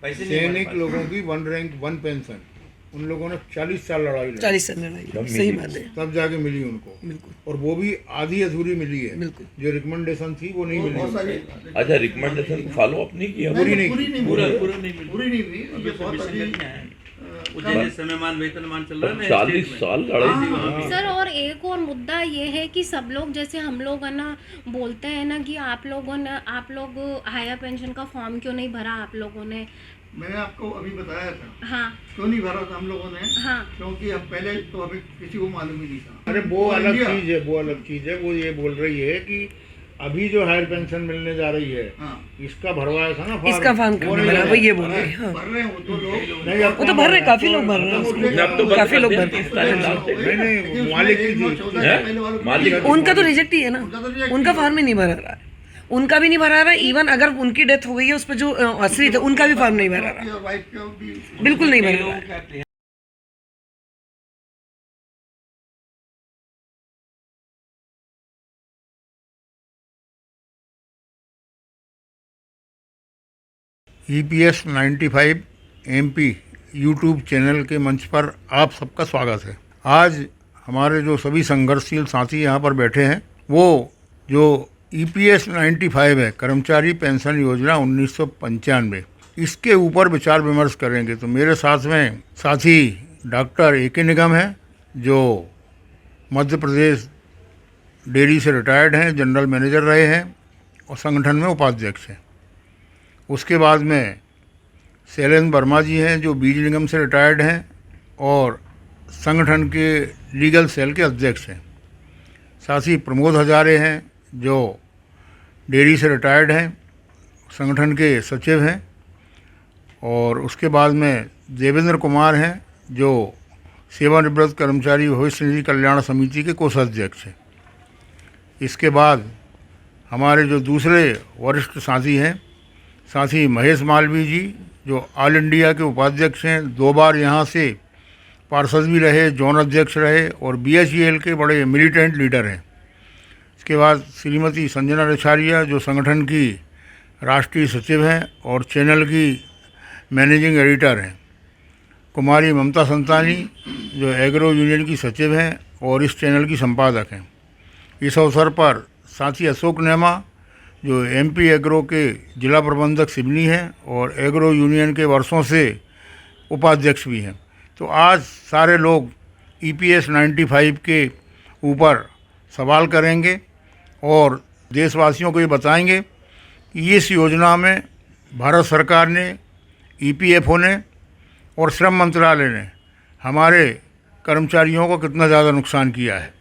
सैनिक लोगों की 1 रैंक 1 पेंशन, उन लोगों ने 40 साल लड़ाई लड़ी, 40 साल लड़ाई, सही बात है, तब जाके मिली उनको। बिल्कुल, और वो भी आधी अधूरी मिली है, बिल्कुल। जो रिकमेंडेशन थी वो नहीं मिली उनको। अच्छा, रिकमेंडेशन फॉलो अप नहीं किया, पूरी नहीं पूरी नहीं पूरा हुई, पूरा नहीं मिला। पूरी नहीं हुई। ये बहुत अभी जैसे समयमान वेतनमान चल रहा है ना 40 स्टेट में। साल लड़ाई थी। सर और एक और मुद्दा ये है कि सब लोग जैसे हम लोग है ना बोलते हैं ना कि आप लोग हायर पेंशन का फॉर्म क्यों नहीं भरा आप लोगों ने। मैंने आपको अभी बताया था, हाँ क्यों नहीं भरा था हम लोगों ने, हाँ क्योंकि हम पहले तो अभी किसी को मालूम ही नहीं था। अरे वो और अलग इंडिया- चीज है, वो अलग चीज है। वो ये बोल रही है कि अभी जो हायर पेंशन मिलने जा रही है, हाँ, इसका भरवाया था ना फॉर्म, इसका फॉर्म वो नहीं भरा, भरा। वो ये बोल रहे हैं, हाँ। भर रहे हैं वो तो लोग, नहीं, अब वो तो भर रहे हैं, काफी लोग भर रहे हैं उसको, अब तो काफी लोग भर 30 तारीख लास्ट डेट। नहीं, मालिक की थी। मालिक उनका तो रिजेक्ट ही है ना, उनका फॉर्म ही नहीं भरा रहा है, उनका भी नहीं भरा रहा। इवन अगर उनकी डेथ हो गई है उस पर जो असली थे उनका भी फॉर्म नहीं भरा रहा, वाइफ का भी बिल्कुल नहीं भरा रहा है। EPS 95 MP यूट्यूब चैनल के मंच पर आप सबका स्वागत है। आज हमारे जो सभी संघर्षशील साथी यहाँ पर बैठे हैं, वो जो EPS 95 है, कर्मचारी पेंशन योजना 1995, इसके ऊपर विचार विमर्श करेंगे। तो मेरे साथ में साथी डॉक्टर AK निगम है, जो मध्य प्रदेश डेयरी से रिटायर्ड हैं, जनरल मैनेजर रहे हैं और संगठन में उपाध्यक्ष हैं। उसके बाद में शैलेंद्र वर्मा जी हैं, जो बीज निगम से रिटायर्ड हैं और संगठन के लीगल सेल के अध्यक्ष हैं। साथ ही प्रमोद हजारे हैं, जो डेयरी से रिटायर्ड हैं, संगठन के सचिव हैं। और उसके बाद में देवेंद्र कुमार हैं, जो सेवानिवृत्त कर्मचारी भविष्य निधि कल्याण समिति के कोषाध्यक्ष हैं। इसके बाद हमारे जो दूसरे वरिष्ठ साथी हैं, साथी महेश मालवीय जी, जो ऑल इंडिया के उपाध्यक्ष हैं, 2 बार यहाँ से पार्षद भी रहे, जोन अध्यक्ष रहे और BHEL के बड़े मिलिटेंट लीडर हैं। इसके बाद श्रीमती संजना रिछारिया, जो संगठन की राष्ट्रीय सचिव हैं और चैनल की मैनेजिंग एडिटर हैं। कुमारी ममता संतानी, जो एग्रो यूनियन की सचिव हैं और इस चैनल की संपादक हैं। इस अवसर पर साथी अशोक नेमा, जो MP एग्रो के जिला प्रबंधक सिवनी हैं और एग्रो यूनियन के वर्षों से उपाध्यक्ष भी हैं। तो आज सारे लोग EPS 95 के ऊपर सवाल करेंगे और देशवासियों को ये बताएंगे कि इस योजना में भारत सरकार ने, EPFO ने और श्रम मंत्रालय ने हमारे कर्मचारियों को कितना ज़्यादा नुकसान किया है।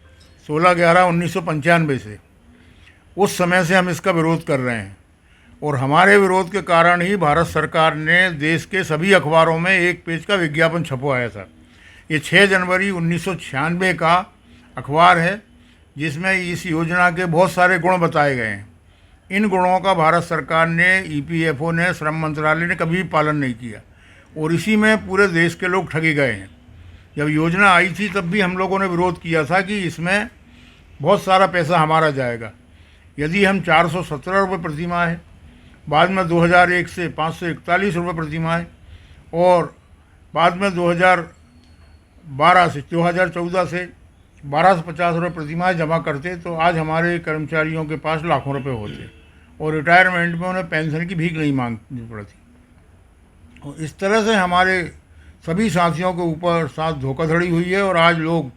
16/11/1995 से उस समय से हम इसका विरोध कर रहे हैं और हमारे विरोध के कारण ही भारत सरकार ने देश के सभी अखबारों में 1 पेज का विज्ञापन छपवाया था। ये 6 जनवरी 1996 का अखबार है, जिसमें इस योजना के बहुत सारे गुण बताए गए हैं। इन गुणों का भारत सरकार ने, EPFO ने, श्रम मंत्रालय ने कभी भी पालन नहीं किया और इसी में पूरे देश के लोग ठगे गए हैं। जब योजना आई थी तब भी हम लोगों ने विरोध किया था कि इसमें बहुत सारा पैसा हमारा जाएगा। यदि हम 417 रुपये प्रति माह है, बाद में 2001 से 541 रुपये प्रति माह है और बाद में 2014 से 1250 रुपये प्रति माह जमा करते, तो आज हमारे कर्मचारियों के पास लाखों रुपए होते और रिटायरमेंट में उन्हें पेंशन की भीख नहीं मांगनी पड़ती। और इस तरह से हमारे सभी साथियों के ऊपर साथ धोखाधड़ी हुई है और आज लोग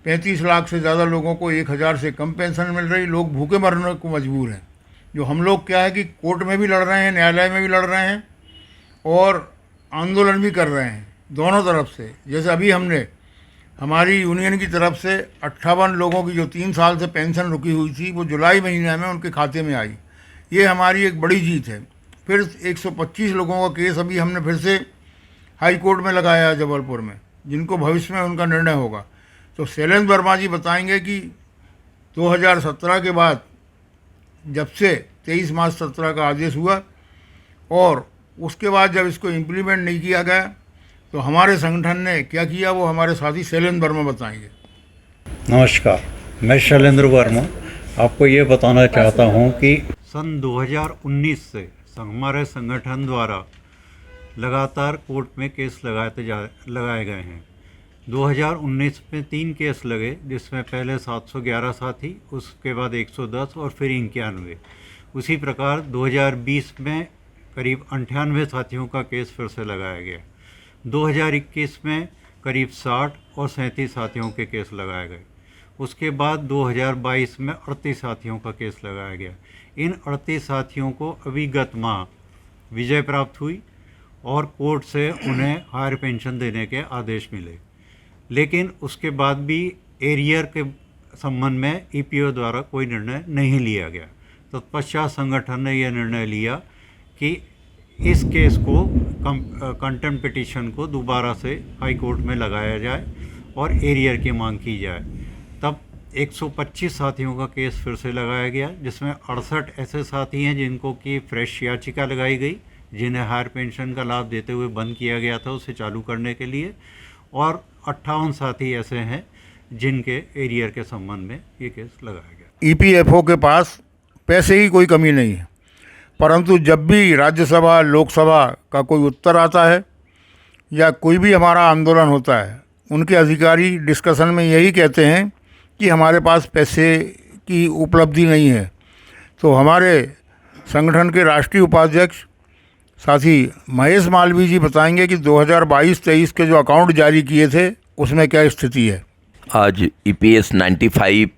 35 लाख से ज़्यादा लोगों को 1000 से कम पेंशन मिल रही, लोग भूखे मरने को मजबूर हैं। जो हम लोग क्या है कि कोर्ट में भी लड़ रहे हैं, न्यायालय में भी लड़ रहे हैं और आंदोलन भी कर रहे हैं दोनों तरफ से। जैसे अभी हमने हमारी यूनियन की तरफ से 58 लोगों की जो 3 साल से पेंशन रुकी हुई थी, वो जुलाई महीने में उनके खाते में आई। ये हमारी एक बड़ी जीत है। फिर 125 लोगों का केस अभी हमने फिर से हाई कोर्ट में लगाया है जबलपुर में, जिनको भविष्य में उनका निर्णय होगा। तो शैलेंद्र वर्मा जी बताएंगे कि 2017 के बाद, जब से 23 मार्च 17 का आदेश हुआ और उसके बाद जब इसको इम्प्लीमेंट नहीं किया गया, तो हमारे संगठन ने क्या किया, वो हमारे साथी शैलेंद्र वर्मा बताएंगे। नमस्कार, मैं शैलेंद्र वर्मा आपको ये बताना चाहता हूँ कि सन 2019 से हमारे संगठन द्वारा लगातार कोर्ट में केस लगाए गए हैं। 2019 में 3 केस लगे, जिसमें पहले 711 साथी, उसके बाद 110 और फिर 91। उसी प्रकार 2020 में करीब 98 साथियों का केस फिर से लगाया गया। 2021 में करीब 60 और 37 साथियों के केस लगाए गए। उसके बाद 2022 में 38 साथियों का केस लगाया गया। इन 38 साथियों को अभी गत माह विजय प्राप्त हुई और कोर्ट से उन्हें हायर पेंशन देने के आदेश मिले, लेकिन उसके बाद भी एरियर के संबंध में ईपीओ द्वारा कोई निर्णय नहीं लिया गया। तत्पश्चात संगठन ने यह निर्णय लिया कि इस केस को कंटेम्प्ट पिटीशन को दोबारा से हाई कोर्ट में लगाया जाए और एरियर की मांग की जाए। तब 125 साथियों का केस फिर से लगाया गया, जिसमें 68 ऐसे साथी हैं जिनको कि फ्रेश याचिका लगाई गई, जिन्हें हायर पेंशन का लाभ देते हुए बंद किया गया था उसे चालू करने के लिए, और 58 साथी ऐसे हैं जिनके एरियर के संबंध में ये केस लगाया गया। ईपीएफओ के पास पैसे की कोई कमी नहीं है, परंतु जब भी राज्यसभा लोकसभा का कोई उत्तर आता है या कोई भी हमारा आंदोलन होता है, उनके अधिकारी डिस्कशन में यही कहते हैं कि हमारे पास पैसे की उपलब्धि नहीं है। तो हमारे संगठन के राष्ट्रीय उपाध्यक्ष साथी महेश मालवीय जी बताएंगे कि 2022-23 के जो अकाउंट जारी किए थे उसमें क्या स्थिति है। आज EPS 95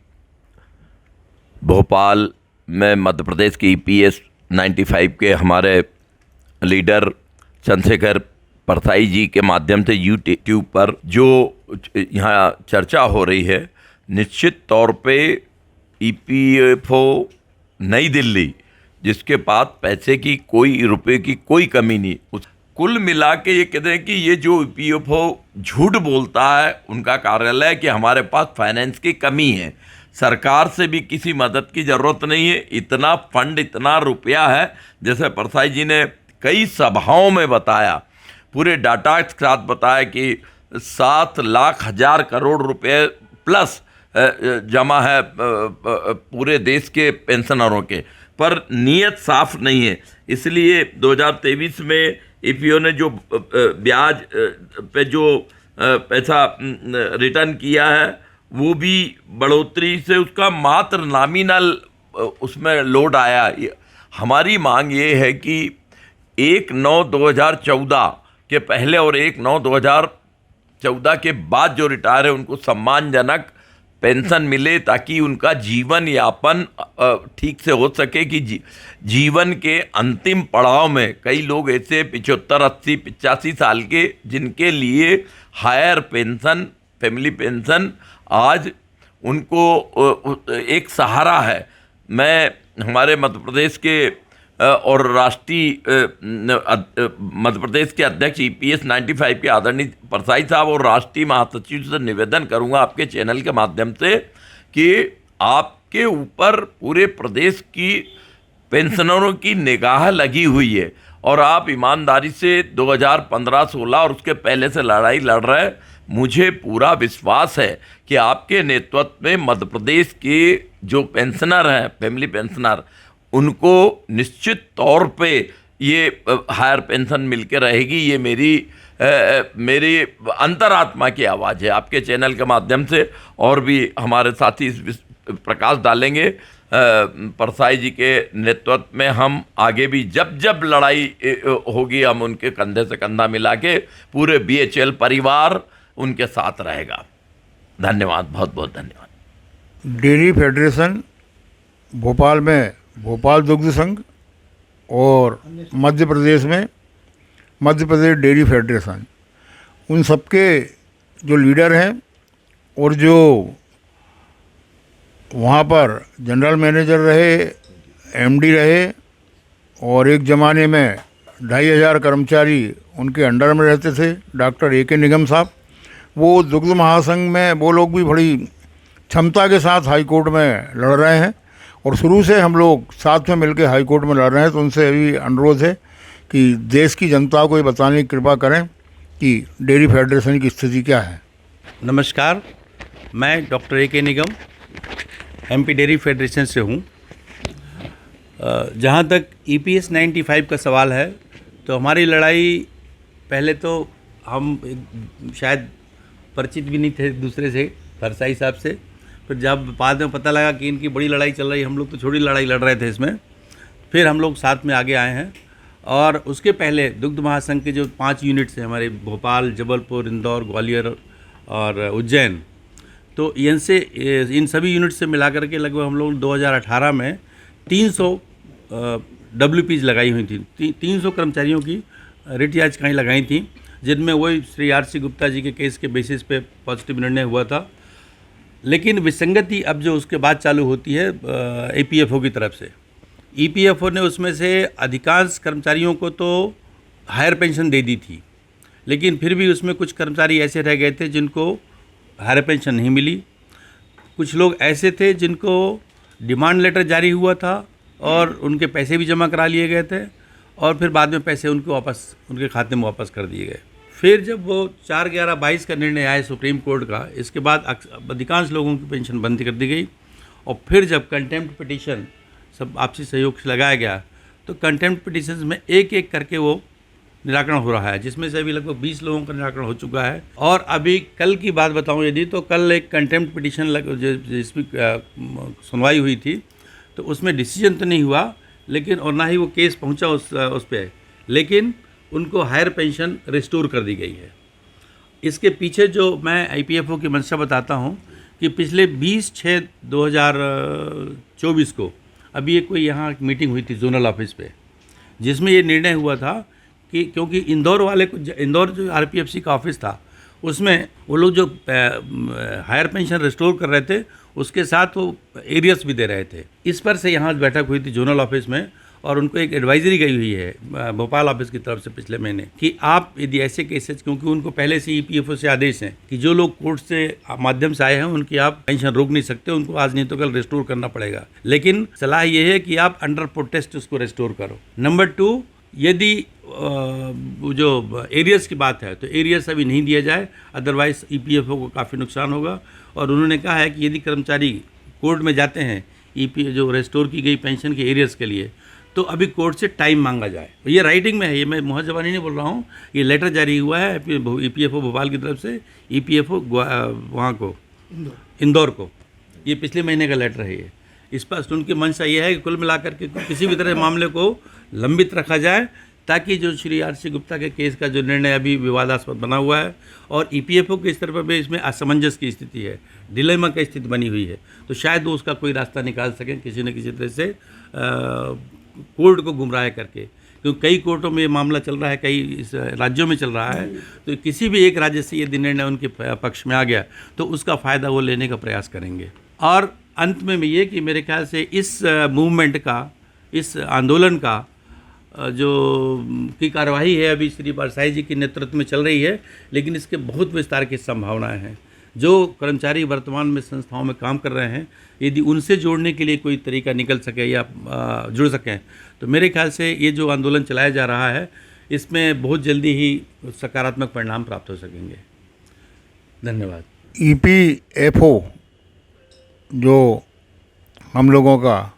भोपाल में मध्य प्रदेश के EPS 95 के हमारे लीडर चंद्रशेखर परसाई जी के माध्यम से यूट्यूब पर जो यहाँ चर्चा हो रही है, निश्चित तौर पे EPFO नई दिल्ली, जिसके पास पैसे की कोई रुपए की कोई कमी नहीं, उस कुल मिला के ये कहते हैं कि ये जो EPFO झूठ बोलता है उनका कार्यालय है कि हमारे पास फाइनेंस की कमी है। सरकार से भी किसी मदद की ज़रूरत नहीं है, इतना फंड, इतना रुपया है। जैसे परसाई जी ने कई सभाओं में बताया, पूरे डाटा के साथ बताया कि 7 लाख हज़ार करोड़ रुपए प्लस जमा है पूरे देश के पेंशनरों के, पर नीयत साफ नहीं है। इसलिए 2023 में ईपीओ ने जो ब्याज पे जो पैसा रिटर्न किया है वो भी बढ़ोतरी से उसका मात्र नॉमिनल उसमें लोड आया। हमारी मांग ये है कि 1/9/2014 के पहले और 1/9/2014 के बाद जो रिटायर है उनको सम्मानजनक पेंशन मिले, ताकि उनका जीवन यापन ठीक से हो सके। कि जीवन के अंतिम पड़ाव में कई लोग ऐसे 75, 80, 85 साल के जिनके लिए हायर पेंशन, फैमिली पेंशन आज उनको एक सहारा है। मैं हमारे मध्य प्रदेश के और राष्ट्रीय मध्य प्रदेश के अध्यक्ष EPS 95 के आदरणीय परसाई साहब और राष्ट्रीय महासचिव से निवेदन करूंगा आपके चैनल के माध्यम से कि आपके ऊपर पूरे प्रदेश की पेंशनरों की निगाह लगी हुई है और आप ईमानदारी से 2015-16 और उसके पहले से लड़ाई लड़ रहे हैं। मुझे पूरा विश्वास है कि आपके नेतृत्व में मध्य प्रदेश के जो पेंशनर हैं, फैमिली पेंशनर, उनको निश्चित तौर पे ये हायर पेंशन मिलकर रहेगी। ये मेरी अंतरात्मा की आवाज़ है। आपके चैनल के माध्यम से और भी हमारे साथी इस प्रकाश डालेंगे। परसाई जी के नेतृत्व में हम आगे भी जब जब लड़ाई होगी, हम उनके कंधे से कंधा मिला के पूरे BHL परिवार उनके साथ रहेगा। धन्यवाद, बहुत बहुत धन्यवाद। डेयरी फेडरेशन भोपाल में भोपाल दुग्ध संघ और मध्य प्रदेश में मध्य प्रदेश डेयरी फेडरेशन, उन सबके जो लीडर हैं और जो वहाँ पर जनरल मैनेजर रहे, MD रहे और एक ज़माने में 2500 कर्मचारी उनके अंडर में रहते थे, डॉक्टर AK निगम साहब, वो दुग्ध महासंघ में वो लोग भी बड़ी क्षमता के साथ हाई कोर्ट में लड़ रहे हैं और शुरू से हम लोग साथ में मिलकर हाई कोर्ट में लड़ रहे हैं। तो उनसे अभी अनुरोध है कि देश की जनता को ये बताने की कृपा करें कि डेयरी फेडरेशन की स्थिति क्या है। नमस्कार, मैं डॉक्टर AK निगम MP डेयरी फेडरेशन से हूँ। जहाँ तक EPS 95 का सवाल है, तो हमारी लड़ाई पहले तो हम शायद परिचित भी नहीं थे एक दूसरे से फरसाई साहब से, फिर जब बाद में पता लगा कि इनकी बड़ी लड़ाई चल रही, हम लोग तो छोटी लड़ाई लड़ रहे थे इसमें, फिर हम लोग साथ में आगे आए हैं। और उसके पहले दुग्ध महासंघ के जो 5 यूनिट्स हैं हमारे, भोपाल, जबलपुर, इंदौर, ग्वालियर और उज्जैन, तो इनसे इन सभी यूनिट से मिला करके लगभग हम लोग 2018 में 300 WPs लगाई हुई थी। 300 कर्मचारियों की रिट याचिकाएँ लगाई थी, जिनमें वही श्री RC गुप्ता जी के केस के बेसिस पे पॉजिटिव निर्णय हुआ था। लेकिन विसंगति अब जो उसके बाद चालू होती है APFO की तरफ से, EPFO ने उसमें से अधिकांश कर्मचारियों को तो हायर पेंशन दे दी थी, लेकिन फिर भी उसमें कुछ कर्मचारी ऐसे रह गए थे जिनको हायर पेंशन नहीं मिली। कुछ लोग ऐसे थे जिनको डिमांड लेटर जारी हुआ था और उनके पैसे भी जमा करा लिए गए थे, और फिर बाद में पैसे उनके खाते में वापस कर दिए गए। फिर जब वो 4/11/22 का निर्णय आया सुप्रीम कोर्ट का, इसके बाद अधिकांश लोगों की पेंशन बंद कर दी गई। और फिर जब कंटेम्प्ट पिटीशन सब आपसी सहयोग से लगाया गया, तो कंटेम्प्ट पिटीशंस में एक एक करके वो निराकरण हो रहा है, जिसमें से अभी लगभग 20 लोगों का निराकरण हो चुका है। और अभी कल की बात बताऊं यदि, तो कल एक कंटेम्प्ट पिटीशन जिसमें सुनवाई हुई थी, तो उसमें डिसीजन तो नहीं हुआ, लेकिन और ना ही वो केस पहुंचा उस पर, लेकिन उनको हायर पेंशन रिस्टोर कर दी गई है। इसके पीछे जो मैं IPFO की मंशा बताता हूँ कि पिछले 20/6/2024 को अभी एक कोई यहाँ मीटिंग हुई थी जोनल ऑफिस पे, जिसमें ये निर्णय हुआ था कि क्योंकि इंदौर जो RPFC का ऑफिस था, उसमें वो लोग जो हायर पेंशन रिस्टोर कर रहे थे, उसके साथ वो एरियर्स भी दे रहे थे। इस पर से यहाँ बैठक हुई थी जोनल ऑफिस में, और उनको एक एडवाइजरी गई हुई है भोपाल ऑफिस की तरफ से पिछले महीने कि आप यदि ऐसे केसेस, क्योंकि उनको पहले से EPFO से आदेश हैं कि जो लोग कोर्ट से माध्यम से आए हैं उनकी आप पेंशन रोक नहीं सकते, उनको आज नहीं तो कल रिस्टोर करना पड़ेगा। लेकिन सलाह ये है कि आप अंडर प्रोटेस्ट उसको रिस्टोर करो। नंबर 2, यदि जो एरियर्स की बात है तो एरियर्स अभी नहीं दिया जाए, अदरवाइज EPFO को काफ़ी नुकसान होगा। और उन्होंने कहा है कि यदि कर्मचारी कोर्ट में जाते हैं जो रिस्टोर की गई पेंशन के एरियर्स के लिए, तो अभी कोर्ट से टाइम मांगा जाए। ये राइटिंग में है, ये मैं मुहर ज़बानी नहीं बोल रहा हूँ, ये लेटर जारी हुआ है EPFO भोपाल की तरफ से, EPFO वहाँ को इंदौर को, ये पिछले महीने का लेटर है। ये स्पष्ट उनकी मंशा ये है कि कुल मिलाकर के किसी भी तरह मामले को लंबित रखा जाए, ताकि जो श्री RC गुप्ता के केस का जो निर्णय अभी विवादास्पद बना हुआ है, और EPFO के स्तर पर भी इसमें असमंजस की स्थिति है, डिलेमा की स्थिति बनी हुई है, तो शायद वो उसका कोई रास्ता निकाल सकें किसी न किसी तरह से कोर्ट को गुमराह करके। क्योंकि कई कोर्टों में ये मामला चल रहा है, कई इस राज्यों में चल रहा है, तो किसी भी एक राज्य से यदि निर्णय उनके पक्ष में आ गया तो उसका फ़ायदा वो लेने का प्रयास करेंगे। और अंत में ये कि मेरे ख्याल से इस मूवमेंट का, इस आंदोलन का जो की कार्यवाही है अभी श्री परसाई जी के नेतृत्व में चल रही है, लेकिन इसके बहुत विस्तार की संभावनाएं हैं। जो कर्मचारी वर्तमान में संस्थाओं में काम कर रहे हैं, यदि उनसे जोड़ने के लिए कोई तरीका निकल सके या जुड़ सकें, तो मेरे ख्याल से ये जो आंदोलन चलाया जा रहा है, इसमें बहुत जल्दी ही सकारात्मक परिणाम प्राप्त हो सकेंगे। धन्यवाद। EPFO जो हम लोगों का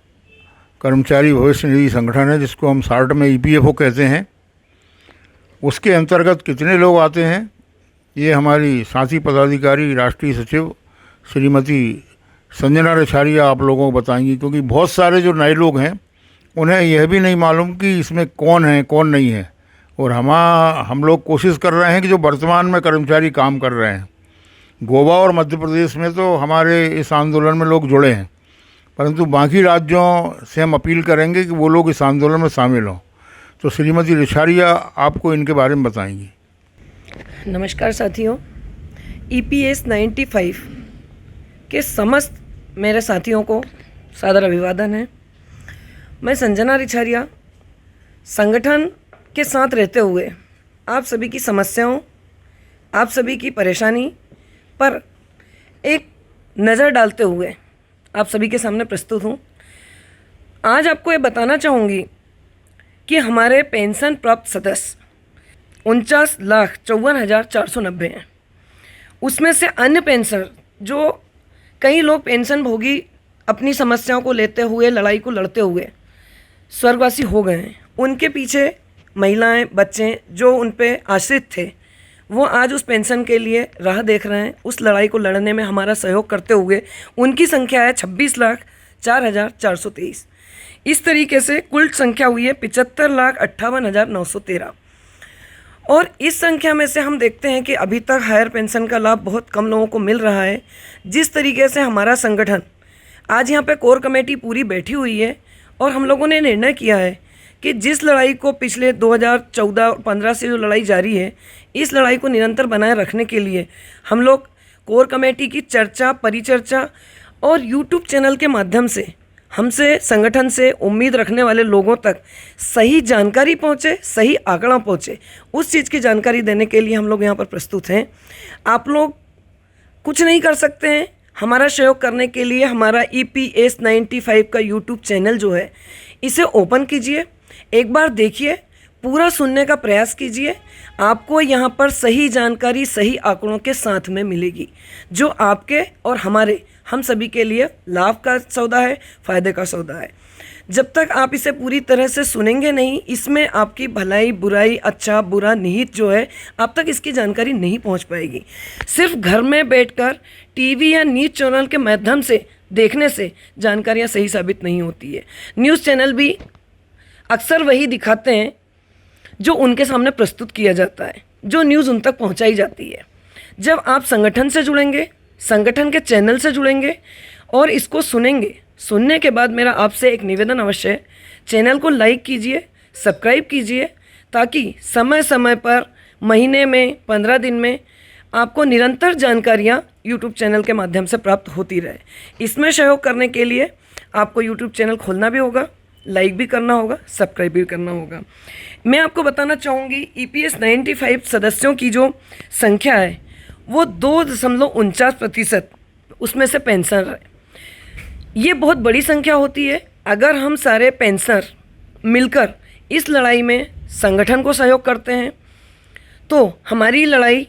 कर्मचारी भविष्य निधि संगठन है, जिसको हम शॉर्ट में EPFO कहते हैं, उसके अंतर्गत कितने लोग आते हैं, ये हमारी साथी पदाधिकारी राष्ट्रीय सचिव श्रीमती संजना रिछारिया आप लोगों को बताएंगी। क्योंकि बहुत सारे जो नए लोग हैं उन्हें यह भी नहीं मालूम कि इसमें कौन है कौन नहीं है, और हम लोग कोशिश कर रहे हैं कि जो वर्तमान में कर्मचारी काम कर रहे हैं, गोवा और मध्य प्रदेश में तो हमारे इस आंदोलन में लोग जुड़े हैं, परंतु बाकी राज्यों से हम अपील करेंगे कि वो लोग इस आंदोलन में शामिल हों। तो श्रीमती रिछारिया आपको इनके बारे में बताएंगी। नमस्कार साथियों, EPS 95 के समस्त मेरे साथियों को सादर अभिवादन है। मैं संजना रिछारिया संगठन के साथ रहते हुए आप सभी की समस्याओं, आप सभी की परेशानी पर एक नज़र डालते हुए आप सभी के सामने प्रस्तुत हूँ। आज आपको ये बताना चाहूँगी कि हमारे पेंशन प्राप्त सदस्य 49,54,490 हैं। उसमें से अन्य पेंशन, जो कई लोग पेंशन भोगी अपनी समस्याओं को लेते हुए, लड़ाई को लड़ते हुए स्वर्गवासी हो गए हैं, उनके पीछे महिलाएं, बच्चे जो उन पे आश्रित थे, वो आज उस पेंशन के लिए राह देख रहे हैं। उस लड़ाई को लड़ने में हमारा सहयोग करते हुए उनकी संख्या है 26,04,423। इस तरीके से कुल संख्या हुई है 75,58,913। और इस संख्या में से हम देखते हैं कि अभी तक हायर पेंशन का लाभ बहुत कम लोगों को मिल रहा है। जिस तरीके से हमारा संगठन आज यहाँ पे कोर कमेटी पूरी बैठी हुई है और हम लोगों ने निर्णय किया है कि जिस लड़ाई को पिछले 2014 और 15 से जो लड़ाई जारी है, इस लड़ाई को निरंतर बनाए रखने के लिए हम लोग कोर कमेटी की चर्चा, परिचर्चा और यूट्यूब चैनल के माध्यम से हमसे संगठन से उम्मीद रखने वाले लोगों तक सही जानकारी पहुँचे, सही आंकड़ा पहुँचे, उस चीज़ की जानकारी देने के लिए हम लोग यहाँ पर प्रस्तुत हैं। आप लोग कुछ नहीं कर सकते हैं, हमारा सहयोग करने के लिए हमारा EPS 95 का यूट्यूब चैनल जो है, इसे ओपन कीजिए, एक बार देखिए, पूरा सुनने का प्रयास कीजिए। आपको यहाँ पर सही जानकारी सही आंकड़ों के साथ में मिलेगी, जो आपके और हमारे हम सभी के लिए लाभ का सौदा है, फ़ायदे का सौदा है। जब तक आप इसे पूरी तरह से सुनेंगे नहीं, इसमें आपकी भलाई बुराई, अच्छा बुरा निहित जो है, आप तक इसकी जानकारी नहीं पहुंच पाएगी। सिर्फ घर में बैठकर टीवी या न्यूज़ चैनल के माध्यम से देखने से जानकारियां सही साबित नहीं होती है। न्यूज़ चैनल भी अक्सर वही दिखाते हैं जो उनके सामने प्रस्तुत किया जाता है, जो न्यूज़ उन तक पहुंचाई जाती है। जब आप संगठन से जुड़ेंगे, संगठन के चैनल से जुड़ेंगे और इसको सुनेंगे, सुनने के बाद मेरा आपसे एक निवेदन अवश्य है, चैनल को लाइक कीजिए, सब्सक्राइब कीजिए, ताकि समय समय पर महीने में 15 दिन में आपको निरंतर जानकारियाँ यूट्यूब चैनल के माध्यम से प्राप्त होती रहे। इसमें सहयोग करने के लिए आपको यूट्यूब चैनल खोलना भी होगा, लाइक भी करना होगा, सब्सक्राइब भी करना होगा। मैं आपको बताना चाहूँगी EPS 95 सदस्यों की जो संख्या है वो 2.49% उसमें से पेंशनर है। ये बहुत बड़ी संख्या होती है। अगर हम सारे पेंशनर मिलकर इस लड़ाई में संगठन को सहयोग करते हैं तो हमारी लड़ाई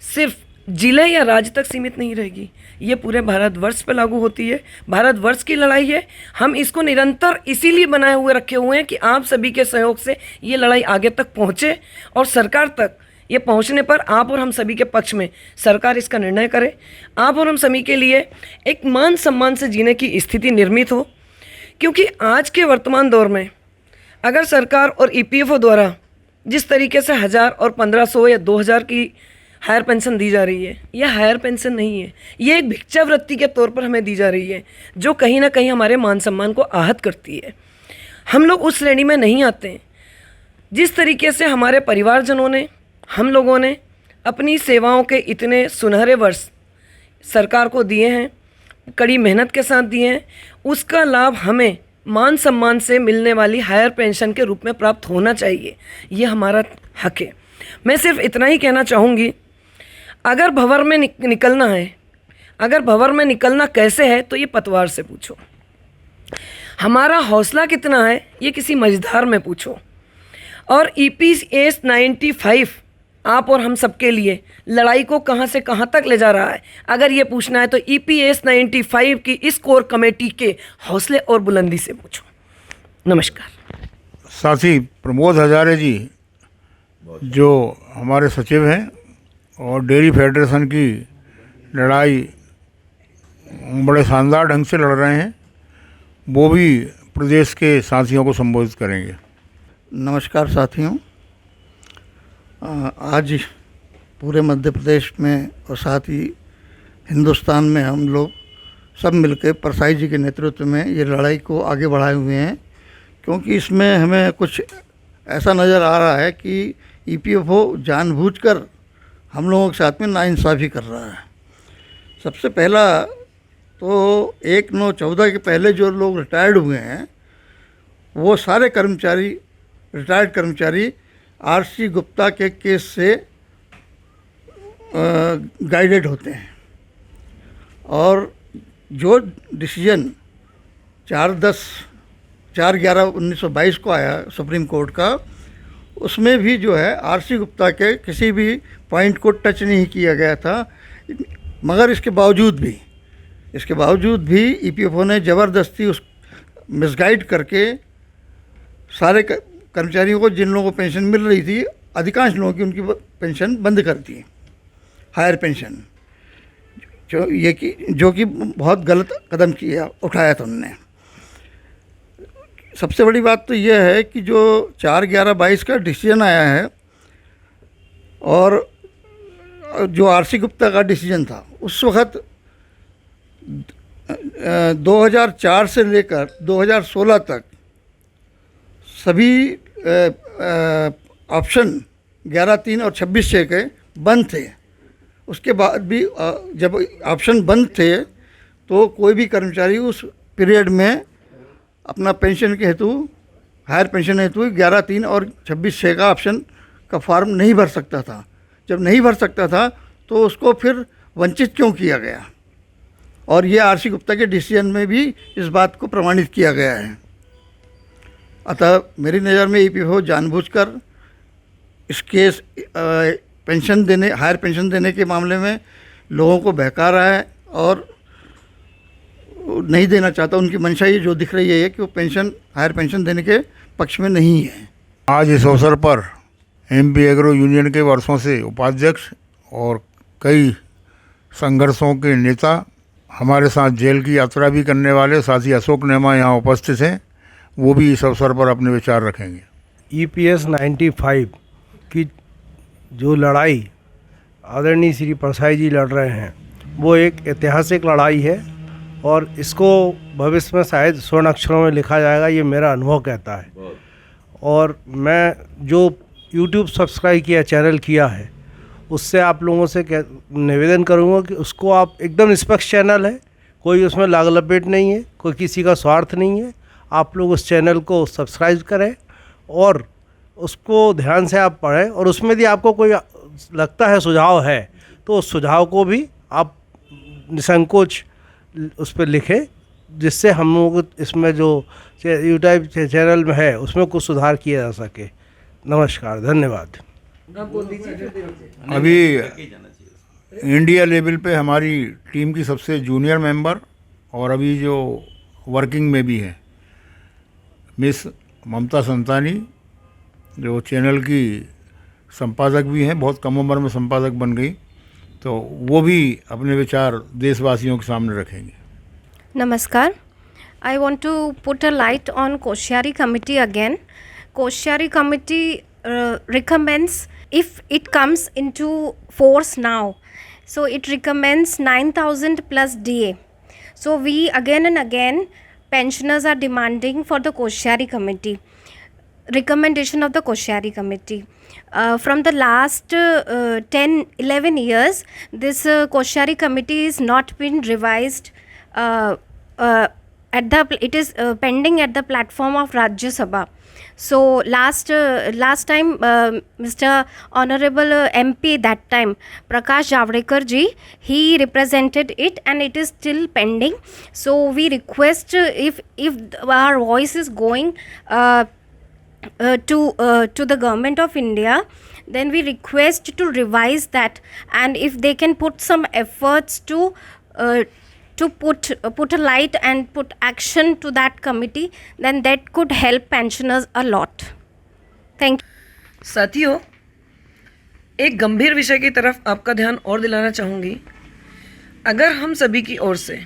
सिर्फ जिले या राज्य तक सीमित नहीं रहेगी, ये पूरे भारतवर्ष पर लागू होती है। भारतवर्ष की लड़ाई है, हम इसको निरंतर इसीलिए बनाए हुए रखे हुए हैं कि आप सभी के सहयोग से ये लड़ाई आगे तक पहुँचे और सरकार तक ये पहुंचने पर आप और हम सभी के पक्ष में सरकार इसका निर्णय करे, आप और हम सभी के लिए एक मान सम्मान से जीने की स्थिति निर्मित हो। क्योंकि आज के वर्तमान दौर में अगर सरकार और EPFO द्वारा जिस तरीके से 1000 और 1500 या 2000 की हायर पेंशन दी जा रही है, यह हायर पेंशन नहीं है, ये एक भिक्षावृत्ति के तौर पर हमें दी जा रही है, जो कहीं ना कहीं हमारे मान सम्मान को आहत करती है। हम लोग उस श्रेणी में नहीं आते हैं। जिस तरीके से हमारे परिवारजनों ने, हम लोगों ने अपनी सेवाओं के इतने सुनहरे वर्ष सरकार को दिए हैं, कड़ी मेहनत के साथ दिए हैं, उसका लाभ हमें मान सम्मान से मिलने वाली हायर पेंशन के रूप में प्राप्त होना चाहिए। ये हमारा हक है। मैं सिर्फ इतना ही कहना चाहूँगी, अगर भंवर में निकलना है, अगर भंवर में निकलना कैसे है तो ये पतवार से पूछो। हमारा हौसला कितना है ये किसी मझधार में पूछो। और EPS 95 आप और हम सबके लिए लड़ाई को कहां से कहां तक ले जा रहा है, अगर ये पूछना है तो EPS 95 की इस कोर कमेटी के हौसले और बुलंदी से पूछो। नमस्कार। साथी प्रमोद हजारे जी जो हमारे सचिव हैं और डेयरी फेडरेशन की लड़ाई बड़े शानदार ढंग से लड़ रहे हैं, वो भी प्रदेश के साथियों को संबोधित करेंगे। नमस्कार साथियों, आज पूरे मध्य प्रदेश में और साथ ही हिंदुस्तान में हम लोग सब मिलकर परसाई जी के नेतृत्व में ये लड़ाई को आगे बढ़ाए हुए हैं, क्योंकि इसमें हमें कुछ ऐसा नज़र आ रहा है कि EPFO जानबूझकर हम लोगों के साथ में नाइंसाफ़ी कर रहा है। सबसे पहला तो 1/9/14 के पहले जो लोग रिटायर्ड हुए हैं वो सारे कर्मचारी, रिटायर्ड कर्मचारी RC गुप्ता के केस से गाइडेड होते हैं। और जो डिसीजन 4/11/1922 को आया सुप्रीम कोर्ट का, उसमें भी जो है RC गुप्ता के किसी भी पॉइंट को टच नहीं किया गया था। मगर इसके बावजूद भी EPFO ने ज़बरदस्ती उस मिसगाइड करके सारे कर्मचारियों को, जिन लोगों को पेंशन मिल रही थी, अधिकांश लोगों की उनकी पेंशन बंद कर दी, हायर पेंशन, जो कि बहुत गलत कदम उठाया था उन्होंने। सबसे बड़ी बात तो यह है कि जो 4/11/22 का डिसीजन आया है और जो आरसी गुप्ता का डिसीजन था, उस वक्त 2004 से लेकर 2016 तक सभी ऑप्शन 11(3) और 26(6) के बंद थे। उसके बाद भी जब ऑप्शन बंद थे तो कोई भी कर्मचारी उस पीरियड में अपना पेंशन के हेतु, हायर पेंशन हेतु 11(3) और 26(6) का ऑप्शन का फॉर्म नहीं भर सकता था। जब नहीं भर सकता था तो उसको फिर वंचित क्यों किया गया, और ये आरसी गुप्ता के डिसीजन में भी इस बात को प्रमाणित किया गया है। अतः मेरी नज़र में ईपीएफओ जानबूझकर इस केस पेंशन देने, हायर पेंशन देने के मामले में लोगों को बहका रहा है और नहीं देना चाहता। उनकी मंशा ये जो दिख रही है कि वो पेंशन, हायर पेंशन देने के पक्ष में नहीं है। आज इस अवसर पर एमपी एग्रो यूनियन के वर्षों से उपाध्यक्ष और कई संघर्षों के नेता, हमारे साथ जेल की यात्रा भी करने वाले साथी अशोक नेमा यहाँ उपस्थित हैं। वो भी इस अवसर पर अपने विचार रखेंगे। EPS 95 की जो लड़ाई आदरणीय श्री परसाई जी लड़ रहे हैं, वो एक ऐतिहासिक लड़ाई है और इसको भविष्य में शायद स्वर्ण अक्षरों में लिखा जाएगा, ये मेरा अनुभव कहता है। और मैं जो YouTube सब्सक्राइब किया, चैनल किया है, उससे आप लोगों से निवेदन करूँगा कि उसको आप, एकदम निष्पक्ष चैनल है, कोई उसमें लाग लपेट नहीं है, कोई किसी का स्वार्थ नहीं है। आप लोग उस चैनल को सब्सक्राइब करें और उसको ध्यान से आप पढ़ें, और उसमें यदि आपको कोई लगता है सुझाव है तो उस सुझाव को भी आप निसंकोच उस पर लिखें, जिससे हम लोगों को इसमें जो यूट्यूब चैनल में है उसमें कुछ सुधार किया जा सके। नमस्कार, धन्यवाद। अभी इंडिया लेवल पे हमारी टीम की सबसे जूनियर मेंबर और अभी जो वर्किंग में भी है मिस ममता संतानी, जो चैनल की संपादक भी हैं, बहुत कम उम्र में संपादक बन गई, तो वो भी अपने विचार देशवासियों के सामने रखेंगे। Namaskar. I want to put a light on Koshari Committee again. Koshari Committee recommends, if it comes into force now, so it recommends 9,000 plus DA. So we again and again, pensioners are demanding for the Koshari Committee, recommendation of the Koshari Committee. From the last 10-11 years, this Koshari Committee is not been revised. It is pending at the platform of Rajya Sabha. So last time Mr. Honorable MP that time, Prakash Javadekar ji, he represented it and it is still pending. So we request, if our voice is going to the government of India, then we request to revise that, and if they can put some efforts to put a light and put action to that committee, then that could help pensioners a lot. Thank you. साथियों, एक गंभीर विषय की तरफ आपका ध्यान और दिलाना चाहूँगी। अगर हम सभी की ओर से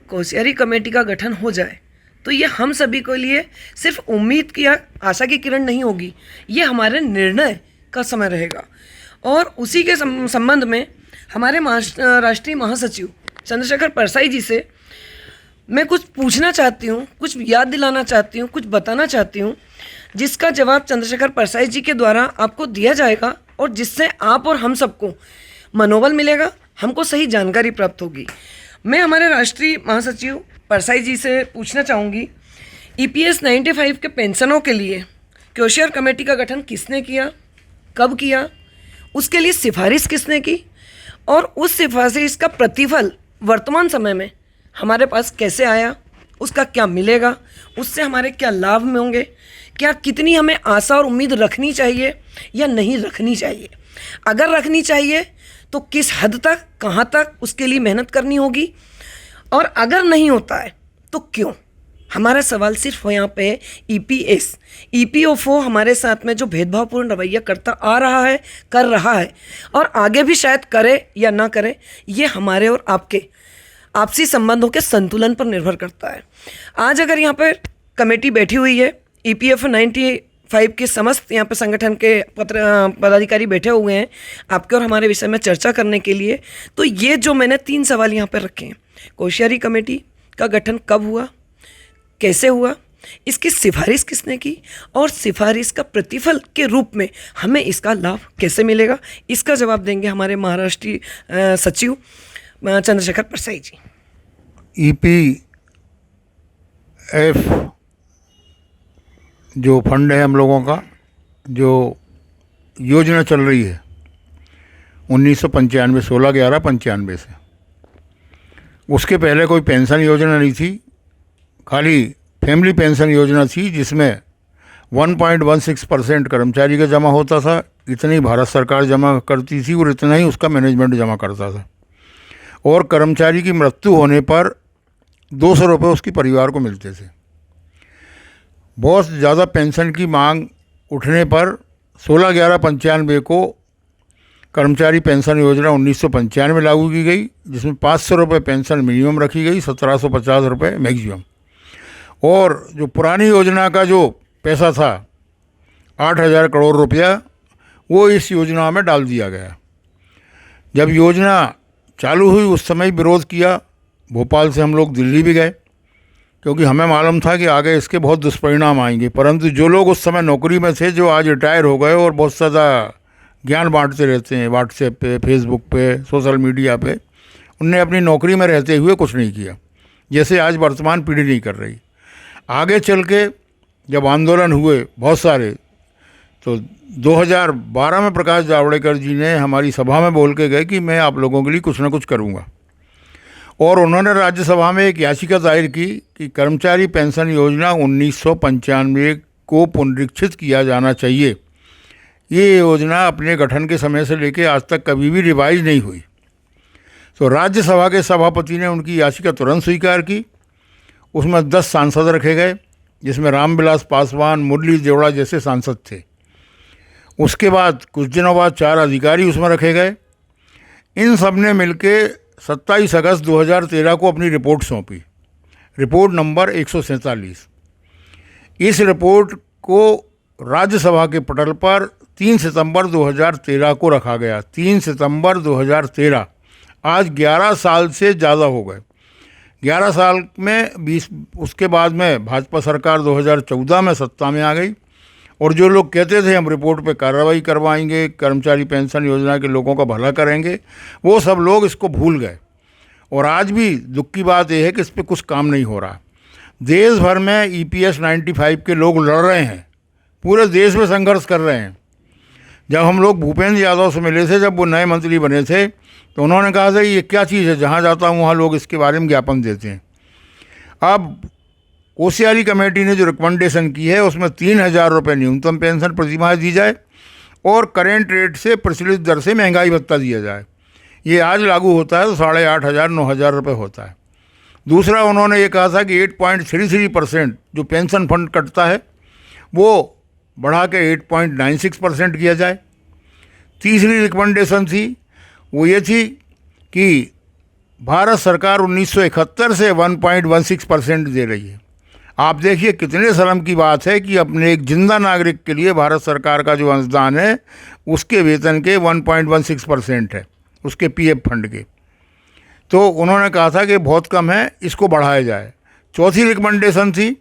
कोश्यारी कमेटी का गठन हो जाए तो ये हम सभी के लिए सिर्फ उम्मीद की या आशा की किरण नहीं होगी, ये हमारे निर्णय का समय रहेगा। और उसी के संबंध में हमारे राष्ट्रीय महासचिव चंद्रशेखर परसाई जी से मैं कुछ पूछना चाहती हूँ, कुछ याद दिलाना चाहती हूँ, कुछ बताना चाहती हूँ, जिसका जवाब चंद्रशेखर परसाई जी के द्वारा आपको दिया जाएगा और जिससे आप और हम सबको मनोबल मिलेगा, हमको सही जानकारी प्राप्त होगी। मैं हमारे राष्ट्रीय महासचिव परसाई जी से पूछना चाहूँगी, EPS 95 के पेंशनों के लिए कोश्यारी कमेटी का गठन किसने किया, कब किया, उसके लिए सिफारिश किसने की, और उस सिफारिश का प्रतिफल वर्तमान समय में हमारे पास कैसे आया, उसका क्या मिलेगा, उससे हमारे क्या लाभ में होंगे, क्या कितनी हमें आशा और उम्मीद रखनी चाहिए या नहीं रखनी चाहिए, अगर रखनी चाहिए तो किस हद तक, कहाँ तक उसके लिए मेहनत करनी होगी, और अगर नहीं होता है तो क्यों। हमारा सवाल सिर्फ हो यहाँ पे ईपीएस, ईपीएफओ हमारे साथ में जो भेदभावपूर्ण रवैया करता आ रहा है, कर रहा है और आगे भी शायद करे या ना करे, ये हमारे और आपके आपसी संबंधों के संतुलन पर निर्भर करता है। आज अगर यहाँ पर कमेटी बैठी हुई है, ईपीएफओ 95 के समस्त यहाँ पर संगठन के पदाधिकारी बैठे हुए हैं आपके और हमारे विषय में चर्चा करने के लिए, तो ये जो मैंने 3 सवाल यहाँ पर रखे हैं, कोश्यारी कमेटी का गठन कब हुआ, कैसे हुआ, इसकी सिफारिश किसने की और सिफारिश का प्रतिफल के रूप में हमें इसका लाभ कैसे मिलेगा, इसका जवाब देंगे हमारे महाराष्ट्रीय सचिव चंद्रशेखर परसाई जी। EPF जो फंड है हम लोगों का, जो योजना चल रही है 1995 16/11/95 से, उसके पहले कोई पेंशन योजना नहीं थी, खाली फैमिली पेंशन योजना थी जिसमें 1.16% कर्मचारी का जमा होता था, इतनी भारत सरकार जमा करती थी और इतना ही उसका मैनेजमेंट जमा करता था। और कर्मचारी की मृत्यु होने पर 200 रुपये उसके परिवार को मिलते थे। बहुत ज़्यादा पेंशन की मांग उठने पर 16/11/95 को कर्मचारी पेंशन योजना 1995 लागू की गई, जिसमें 500 रुपये पेंशन मिनिमम रखी गई, 1750 रुपये मैक्सिमम। और जो पुरानी योजना का जो पैसा था 8,000 करोड़ रुपया, वो इस योजना में डाल दिया गया। जब योजना चालू हुई उस समय विरोध किया, भोपाल से हम लोग दिल्ली भी गए, क्योंकि हमें मालूम था कि आगे इसके बहुत दुष्परिणाम आएंगे। परंतु जो लोग उस समय नौकरी में थे, जो आज रिटायर हो गए और बहुत ज़्यादा ज्ञान बांटते रहते हैं व्हाट्सएप पे, फेसबुक पे, सोशल मीडिया पे, उनने अपनी नौकरी में रहते हुए कुछ नहीं किया, जैसे आज वर्तमान पीढ़ी नहीं कर रही। आगे चल के जब आंदोलन हुए बहुत सारे, तो 2012 में प्रकाश जावड़ेकर जी ने हमारी सभा में बोल के गए कि मैं आप लोगों के लिए कुछ ना कुछ करूँगा। और उन्होंने राज्यसभा में एक याचिका दायर की कि कर्मचारी पेंशन योजना 1995 को पुनरीक्षित किया जाना चाहिए। ये योजना अपने गठन के समय से लेकर आज तक कभी भी रिवाइज नहीं हुई। तो राज्यसभा के सभापति ने उनकी याचिका तुरंत स्वीकार की। उसमें 10 सांसद रखे गए, जिसमें रामविलास पासवान, मुरली देवड़ा जैसे सांसद थे। उसके बाद कुछ दिनों बाद 4 अधिकारी उसमें रखे गए। इन सब ने मिलके 27 अगस्त 2013 को अपनी रिपोर्ट सौंपी, रिपोर्ट नंबर 147। इस रिपोर्ट को राज्यसभा के पटल पर 3 सितंबर 2013 को रखा गया। 3 सितंबर 2013, आज 11 साल से ज़्यादा हो गए। 11 साल में 20, उसके बाद में भाजपा सरकार 2014 में सत्ता में आ गई। और जो लोग कहते थे हम रिपोर्ट पे कार्रवाई करवाएंगे, कर्मचारी पेंशन योजना के लोगों का भला करेंगे, वो सब लोग इसको भूल गए। और आज भी दुख की बात यह है कि इस पर कुछ काम नहीं हो रहा। देश भर में EPS 95 के लोग लड़ रहे हैं, पूरे देश में संघर्ष कर रहे हैं। जब हम लोग भूपेंद्र यादव से मिले थे, जब वो नए मंत्री बने थे, तो उन्होंने कहा था ये क्या चीज़ है, जहाँ जाता हूँ वहाँ लोग इसके बारे में ज्ञापन देते हैं। अब कोश्यारी कमेटी ने जो रिकमेंडेशन की है, उसमें 3,000 रुपये न्यूनतम पेंशन प्रतिमाह दी जाए और करेंट रेट से प्रचलित दर से महंगाई भत्ता दिया जाए। ये आज लागू होता है तो 8,500 9,000 रुपये होता है। दूसरा, उन्होंने ये कहा था कि 8.33% जो पेंशन फंड कटता है वो बढ़ा के 8.96% किया जाए। तीसरी रिकमेंडेशन थी वो ये थी कि भारत सरकार 1971 से 1.16% दे रही है। आप देखिए कितने शर्म की बात है कि अपने एक जिंदा नागरिक के लिए भारत सरकार का जो अनुदान है उसके वेतन के 1.16% है, उसके PF फंड के। तो उन्होंने कहा था कि बहुत कम है, इसको बढ़ाया जाए। चौथी रिकमेंडेशन थी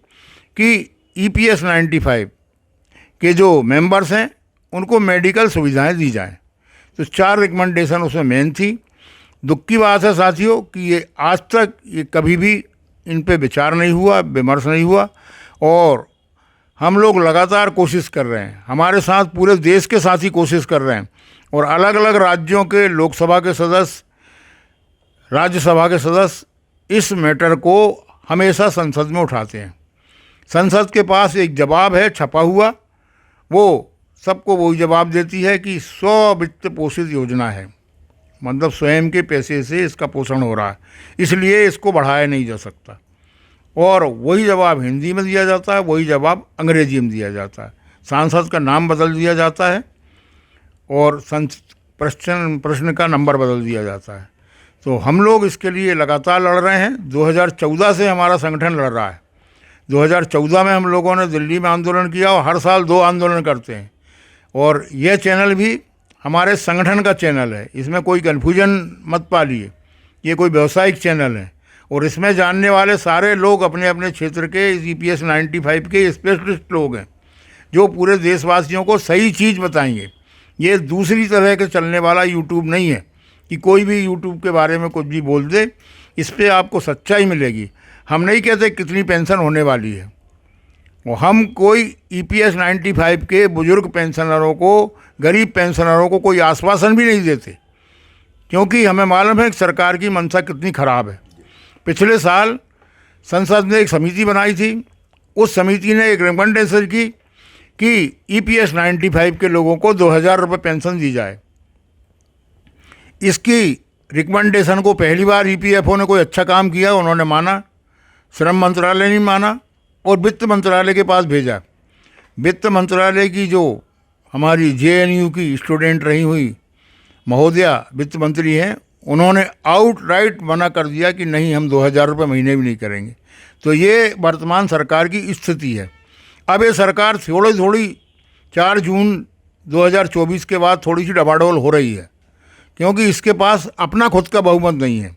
कि EPS 95 के जो मेंबर्स हैं उनको मेडिकल सुविधाएं दी जाएं। तो 4 रिकमेंडेशन उसमें मेन थी। दुख की बात है साथियों कि ये आज तक ये कभी भी इन पे विचार नहीं हुआ, विमर्श नहीं हुआ। और हम लोग लगातार कोशिश कर रहे हैं, हमारे साथ पूरे देश के साथ ही कोशिश कर रहे हैं। और अलग अलग राज्यों के लोकसभा के सदस्य, राज्यसभा के सदस्य इस मैटर को हमेशा संसद में उठाते हैं। संसद के पास एक जवाब है छपा हुआ, वो सबको वही जवाब देती है कि स्व-वित्त पोषित योजना है, मतलब स्वयं के पैसे से इसका पोषण हो रहा है, इसलिए इसको बढ़ाया नहीं जा सकता। और वही जवाब हिंदी में दिया जाता है, वही जवाब अंग्रेजी में दिया जाता है। सांसद का नाम बदल दिया जाता है और प्रश्न का नंबर बदल दिया जाता है। तो हम लोग इसके लिए लगातार लड़ रहे हैं। 2014 से हमारा संगठन लड़ रहा है। 2014 में हम लोगों ने दिल्ली में आंदोलन किया और हर साल 2 आंदोलन करते हैं। और यह चैनल भी हमारे संगठन का चैनल है, इसमें कोई कन्फ्यूजन मत पालिए। ये कोई व्यावसायिक चैनल है और इसमें जानने वाले सारे लोग अपने अपने क्षेत्र के EPS 95 के स्पेशलिस्ट लोग हैं जो पूरे देशवासियों को सही चीज़ बताएंगे। ये दूसरी तरह के चलने वाला यूट्यूब नहीं है कि कोई भी यूट्यूब के बारे में कुछ भी बोल दे। इस पर आपको सच्चाई मिलेगी। हम नहीं कहते कितनी पेंशन होने वाली है, और हम कोई EPS 95 के बुजुर्ग पेंशनरों को, गरीब पेंशनरों को कोई आश्वासन भी नहीं देते, क्योंकि हमें मालूम है कि सरकार की मंशा कितनी ख़राब है। पिछले साल संसद ने एक समिति बनाई थी, उस समिति ने एक रिकमेंडेशन की कि EPS 95 के लोगों को 2000 रुपये पेंशन दी जाए। इसकी रिकमेंडेशन को पहली बार EPFO ने कोई अच्छा काम किया, उन्होंने माना, श्रम मंत्रालय ने माना और वित्त मंत्रालय के पास भेजा। वित्त मंत्रालय की जो हमारी JNU की स्टूडेंट रही हुई महोदया वित्त मंत्री हैं, उन्होंने आउटराइट मना कर दिया कि नहीं, हम 2000 रुपये महीने भी नहीं करेंगे। तो ये वर्तमान सरकार की स्थिति है। अब ये सरकार थोड़ी 4 जून 2024 के बाद थोड़ी सी डबाडोल हो रही है, क्योंकि इसके पास अपना खुद का बहुमत नहीं है।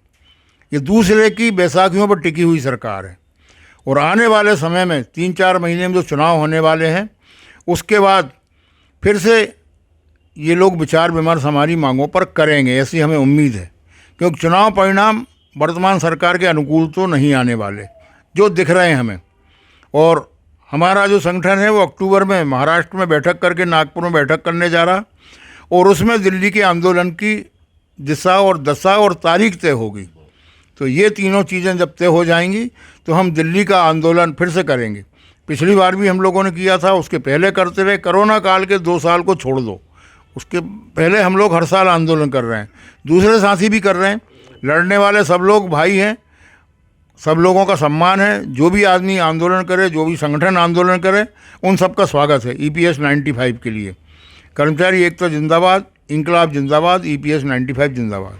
ये दूसरे की बैसाखियों पर टिकी हुई सरकार है। और आने वाले समय में 3-4 महीने में जो चुनाव होने वाले हैं, उसके बाद फिर से ये लोग विचार विमर्श हमारी मांगों पर करेंगे, ऐसी हमें उम्मीद है। क्योंकि चुनाव परिणाम वर्तमान सरकार के अनुकूल तो नहीं आने वाले, जो दिख रहे हैं हमें। और हमारा जो संगठन है वो अक्टूबर में महाराष्ट्र में बैठक करके नागपुर में बैठक करने जा रहा, और उसमें दिल्ली के आंदोलन की दिशा और दशा और तारीख तय होगी। तो ये तीनों चीज़ें जब तय हो जाएंगी तो हम दिल्ली का आंदोलन फिर से करेंगे। पिछली बार भी हम लोगों ने किया था, उसके पहले करते रहे। कोरोना काल के 2 साल को छोड़ दो, उसके पहले हम लोग हर साल आंदोलन कर रहे हैं। दूसरे साथी भी कर रहे हैं। लड़ने वाले सब लोग भाई हैं, सब लोगों का सम्मान है। जो भी आदमी आंदोलन करे, जो भी संगठन आंदोलन करे, उन सब का स्वागत है EPS 95 के लिए। कर्मचारी एकता जिंदाबाद, इंकलाब जिंदाबाद, EPS 95 जिंदाबाद।